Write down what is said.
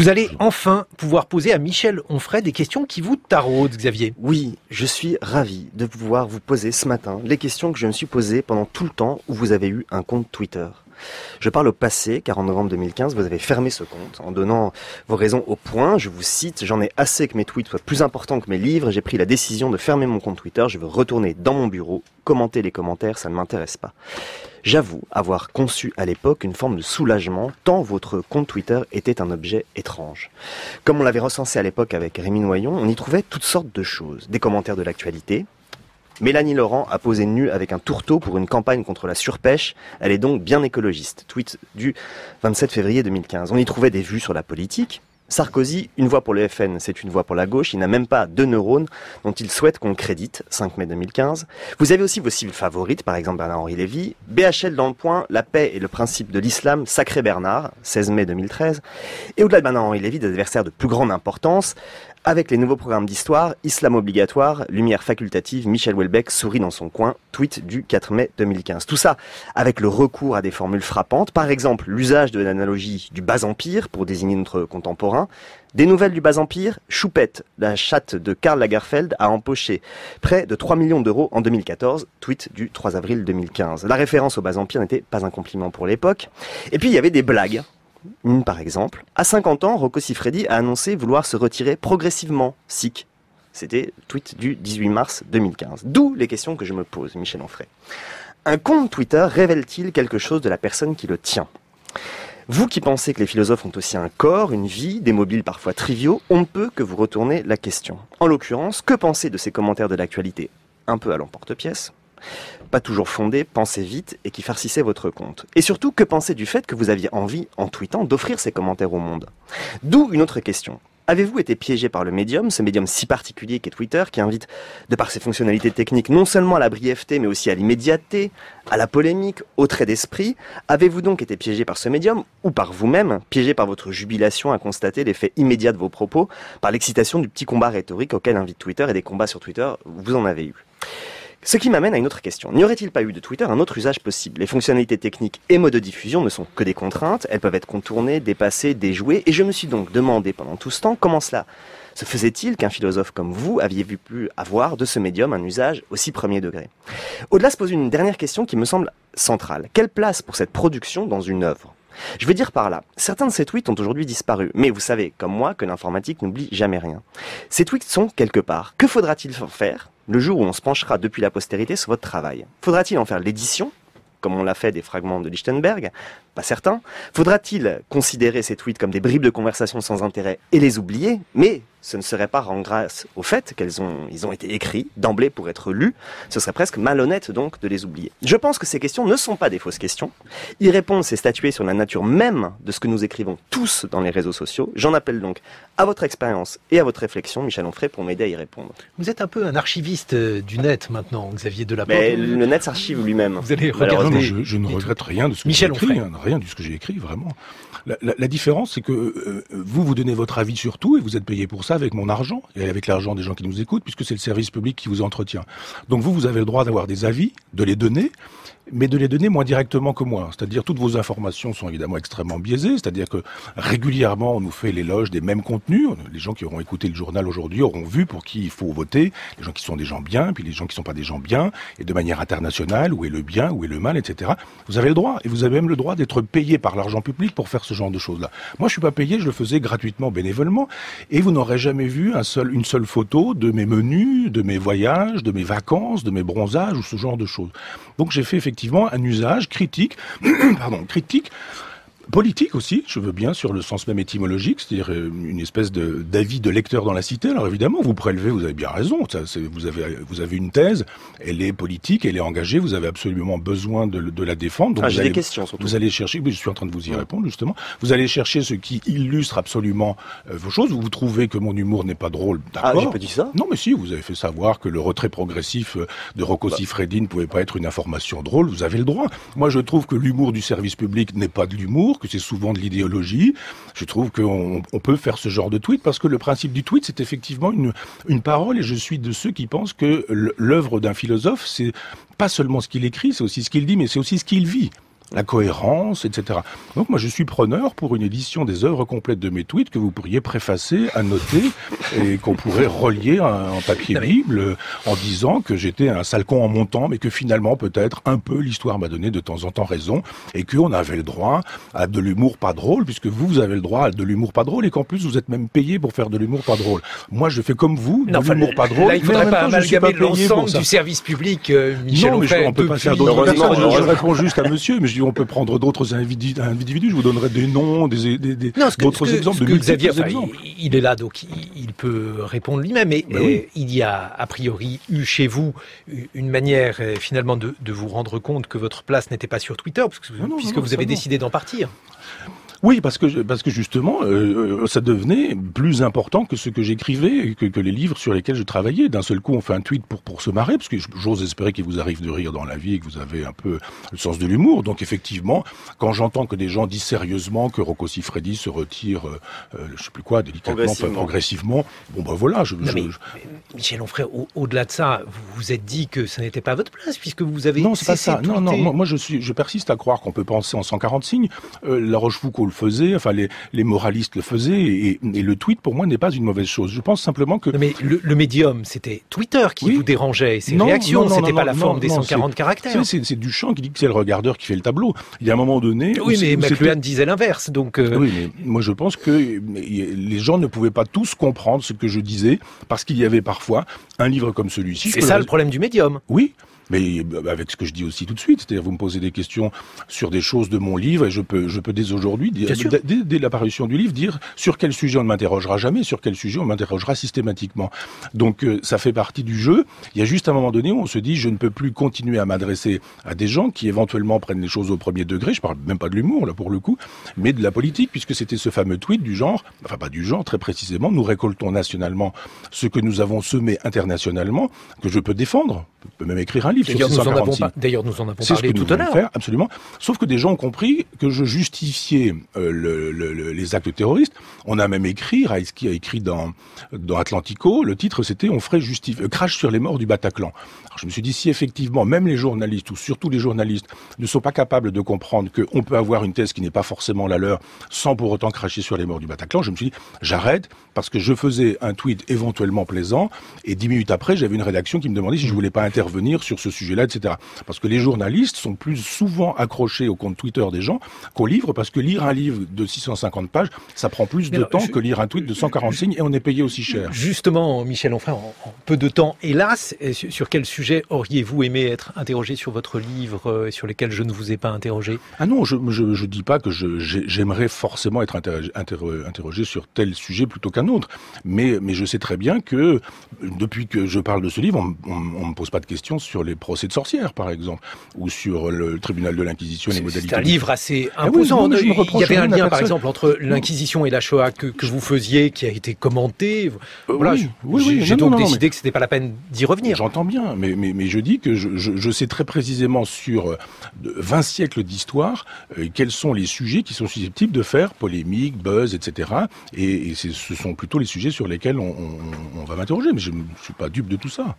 Vous allez enfin pouvoir poser à Michel Onfray des questions qui vous taraudent, Xavier. Oui, je suis ravi de pouvoir vous poser ce matin les questions que je me suis posées pendant tout le temps où vous avez eu un compte Twitter. Je parle au passé, car en novembre 2015, vous avez fermé ce compte en donnant vos raisons au point. Je vous cite, j'en ai assez que mes tweets soient plus importants que mes livres. J'ai pris la décision de fermer mon compte Twitter. Je veux retourner dans mon bureau, commenter les commentaires, ça ne m'intéresse pas. J'avoue avoir conçu à l'époque une forme de soulagement, tant votre compte Twitter était un objet étrange. Comme on l'avait recensé à l'époque avec Rémi Noyon, on y trouvait toutes sortes de choses. Des commentaires de l'actualité. Mélanie Laurent a posé nue avec un tourteau pour une campagne contre la surpêche. Elle est donc bien écologiste. Tweet du 27 février 2015. On y trouvait des vues sur la politique. Sarkozy, une voix pour le FN, c'est une voix pour la gauche. Il n'a même pas 2 neurones dont il souhaite qu'on le crédite. 5 mai 2015. Vous avez aussi vos cibles favorites, par exemple Bernard-Henri Lévy. BHL dans le point, la paix et le principe de l'islam, Sacré Bernard, 16 mai 2013. Et au-delà de Bernard-Henri Lévy, des adversaires de plus grande importance. Avec les nouveaux programmes d'histoire, islam obligatoire, lumière facultative, Michel Houellebecq sourit dans son coin, tweet du 4 mai 2015. Tout ça avec le recours à des formules frappantes, par exemple l'usage de l'analogie du bas-empire pour désigner notre contemporain. Des nouvelles du bas-empire, Choupette, la chatte de Karl Lagerfeld, a empoché près de 3 millions d'euros en 2014, tweet du 3 avril 2015. La référence au bas-empire n'était pas un compliment pour l'époque. Et puis il y avait des blagues. Une par exemple. À 50 ans, Rocco Siffredi a annoncé vouloir se retirer progressivement, SIC. C'était tweet du 18 mars 2015. D'où les questions que je me pose, Michel Onfray. Un compte Twitter révèle-t-il quelque chose de la personne qui le tient ? Vous qui pensez que les philosophes ont aussi un corps, une vie, des mobiles parfois triviaux, on ne peut que vous retourner la question. En l'occurrence, que penser de ces commentaires de l'actualité un peu à l'emporte-pièce ? Pas toujours fondé, pensez vite et qui farcissait votre compte. Et surtout, que pensez du fait que vous aviez envie, en tweetant, d'offrir ces commentaires au monde ? D'où une autre question. Avez-vous été piégé par le médium, ce médium si particulier qu'est Twitter, qui invite, de par ses fonctionnalités techniques, non seulement à la brièveté, mais aussi à l'immédiateté, à la polémique, au trait d'esprit ? Avez-vous donc été piégé par ce médium, ou par vous-même, piégé par votre jubilation à constater l'effet immédiat de vos propos, par l'excitation du petit combat rhétorique auquel invite Twitter, et des combats sur Twitter, vous en avez eu ? Ce qui m'amène à une autre question. N'y aurait-il pas eu de Twitter un autre usage possible ? Les fonctionnalités techniques et modes de diffusion ne sont que des contraintes, elles peuvent être contournées, dépassées, déjouées, et je me suis donc demandé pendant tout ce temps comment cela se faisait-il qu'un philosophe comme vous aviez pu avoir de ce médium un usage aussi premier degré. Au-delà se pose une dernière question qui me semble centrale. Quelle place pour cette production dans une œuvre ? Je veux dire par là, certains de ces tweets ont aujourd'hui disparu, mais vous savez, comme moi, que l'informatique n'oublie jamais rien. Ces tweets sont quelque part. Que faudra-t-il faire le jour où on se penchera depuis la postérité sur votre travail ? Faudra-t-il en faire l'édition, comme on l'a fait des fragments de Lichtenberg ? Pas certain. Faudra-t-il considérer ces tweets comme des bribes de conversation sans intérêt et les oublier ? Mais ce ne serait pas rendre grâce au fait ils ont été écrits d'emblée pour être lus. Ce serait presque malhonnête donc de les oublier. Je pense que ces questions ne sont pas des fausses questions. Y répondre, c'est statuer sur la nature même de ce que nous écrivons tous dans les réseaux sociaux. J'en appelle donc à votre expérience et à votre réflexion, Michel Onfray, pour m'aider à y répondre. Vous êtes un peu un archiviste du net maintenant, Xavier Delaporte. Mais le net s'archive lui-même. Vous allez regarder. Non, je ne regrette rien de ce que j'ai écrit, rien de ce que j'ai écrit, vraiment. La différence, c'est que vous donnez votre avis sur tout et vous êtes payé pour ça avec mon argent et avec l'argent des gens qui nous écoutent, puisque c'est le service public qui vous entretient. Donc vous avez le droit d'avoir des avis, de les donner, mais de les donner moins directement que moi. C'est-à-dire, toutes vos informations sont évidemment extrêmement biaisées, c'est-à-dire que régulièrement, on nous fait l'éloge des mêmes contenus. Les gens qui auront écouté le journal aujourd'hui auront vu pour qui il faut voter, les gens qui sont des gens bien, puis les gens qui ne sont pas des gens bien, et de manière internationale, où est le bien, où est le mal, etc. Vous avez le droit, et vous avez même le droit d'être payé par l'argent public pour faire ce genre de choses-là. Moi, je suis pas payé, je le faisais gratuitement, bénévolement, et vous n'aurez jamais vu une seule photo de mes menus, de mes voyages, de mes vacances, de mes bronzages, ou ce genre de choses. Donc j'ai fait effectivement un usage critique, politique aussi, je veux bien, sur le sens même étymologique, c'est-à-dire une espèce d'avis de lecteur dans la cité. Alors évidemment, vous prélevez, vous avez bien raison, vous avez une thèse, elle est politique, elle est engagée, vous avez absolument besoin de la défendre. Donc j'ai des questions surtout. Vous allez chercher, je suis en train de vous y répondre justement, vous allez chercher ce qui illustre absolument vos choses. Vous trouvez que mon humour n'est pas drôle, d'accord. Ah, j'ai pas dit ça. Non mais si, vous avez fait savoir que le retrait progressif de Rocco Siffredi ne pouvait pas être une information drôle, vous avez le droit. Moi je trouve que l'humour du service public n'est pas de l'humour, que c'est souvent de l'idéologie. Je trouve qu'on peut faire ce genre de tweet parce que le principe du tweet, c'est effectivement une parole, et je suis de ceux qui pensent que l'œuvre d'un philosophe, c'est pas seulement ce qu'il écrit, c'est aussi ce qu'il dit, mais c'est aussi ce qu'il vit. la cohérence, etc. Donc moi je suis preneur pour une édition des œuvres complètes de mes tweets que vous pourriez préfacer, annoter et qu'on pourrait relier en papier Bible en disant que j'étais un sale con en montant, mais que finalement peut-être un peu l'histoire m'a donné de temps en temps raison et qu'on avait le droit à de l'humour pas drôle, puisque vous avez le droit à de l'humour pas drôle et qu'en plus vous êtes même payé pour faire de l'humour pas drôle. Moi je fais comme vous, de l'humour pas drôle. Là il faudrait pas amalgamer l'ensemble du service public, Michel Onfray. On peut pas faire d'autres personnes. Je réponds juste à monsieur, mais je dis on peut prendre d'autres individus. Je vous donnerai des noms, d'autres exemples, de multiples exemples. Il est là, donc il peut répondre lui-même. Mais il y a a priori eu chez vous une manière finalement de vous rendre compte que votre place n'était pas sur Twitter, puisque vous avez décidé d'en partir. Oui, parce que justement, ça devenait plus important que ce que j'écrivais, que les livres sur lesquels je travaillais. D'un seul coup, on fait un tweet pour se marrer, parce que j'ose espérer qu'il vous arrive de rire dans la vie et que vous avez un peu le sens de l'humour. Donc effectivement, quand j'entends que des gens disent sérieusement que Rocco Siffredi se retire, je sais plus quoi, délicatement, progressivement, bon ben voilà. Michel Onfray, au-delà de ça, vous vous êtes dit que ça n'était pas votre place, puisque vous avez... Non, c'est pas ça. Non, moi je persiste à croire qu'on peut penser en 140 signes. La Rochefoucauld le faisait, enfin les moralistes le faisaient, et le tweet pour moi n'est pas une mauvaise chose. Je pense simplement que... Mais le médium, c'était Twitter qui vous dérangeait, et ses réactions, c'était pas la forme des 140 caractères. C'est Duchamp qui dit que c'est le regardeur qui fait le tableau. Il y a un moment donné... Oui, mais McLuhan disait l'inverse, donc... Oui, mais moi je pense que les gens ne pouvaient pas tous comprendre ce que je disais, parce qu'il y avait parfois un livre comme celui-ci... C'est ça le problème du médium. Oui. Mais avec ce que je dis aussi tout de suite, c'est-à-dire vous me posez des questions sur des choses de mon livre et je peux dès aujourd'hui, dès l'apparition du livre, dire sur quel sujet on ne m'interrogera jamais, sur quel sujet on m'interrogera systématiquement. Donc ça fait partie du jeu. Il y a juste un moment donné où on se dit je ne peux plus continuer à m'adresser à des gens qui éventuellement prennent les choses au premier degré, je parle même pas de l'humour là pour le coup, mais de la politique, puisque c'était ce fameux tweet du genre, enfin pas du genre très précisément, nous récoltons nationalement ce que nous avons semé internationalement, que je peux défendre, je peux même écrire un livre. D'ailleurs, nous en avons parlé tout à l'heure. Absolument. Sauf que des gens ont compris que je justifiais les actes terroristes. On a même écrit, Raïski a écrit dans Atlantico, le titre c'était « On ferait crash sur les morts du Bataclan ». Alors je me suis dit, si effectivement, même les journalistes, ou surtout les journalistes, ne sont pas capables de comprendre qu'on peut avoir une thèse qui n'est pas forcément la leur, sans pour autant cracher sur les morts du Bataclan, je me suis dit, j'arrête, parce que je faisais un tweet éventuellement plaisant, et 10 minutes après, j'avais une rédaction qui me demandait si je voulais pas intervenir sur ce sujet-là, etc. Parce que les journalistes sont plus souvent accrochés au compte Twitter des gens qu'au livre, parce que lire un livre de 650 pages, ça prend plus de temps que lire un tweet de 140 signes, et on est payé aussi cher. Justement, Michel Onfray, en peu de temps, hélas, sur quel sujet auriez-vous aimé être interrogé sur votre livre, sur lesquels je ne vous ai pas interrogé? Ah non, je dis pas que j'aimerais forcément être interrogé sur tel sujet plutôt qu'un autre, mais je sais très bien que, depuis que je parle de ce livre, on me pose pas de questions sur les procès de sorcières, par exemple, ou sur le tribunal de l'Inquisition et les modalités. C'est un livre assez imposant. Oui, il y avait un lien, par exemple, entre l'Inquisition et la Shoah que vous faisiez, qui a été commenté. Voilà, j'ai donc décidé que c'était pas la peine d'y revenir. J'entends bien, mais je dis que je sais très précisément sur 20 siècles d'histoire quels sont les sujets qui sont susceptibles de faire polémique, buzz, etc. Et ce sont plutôt les sujets sur lesquels on va m'interroger, mais je ne suis pas dupe de tout ça.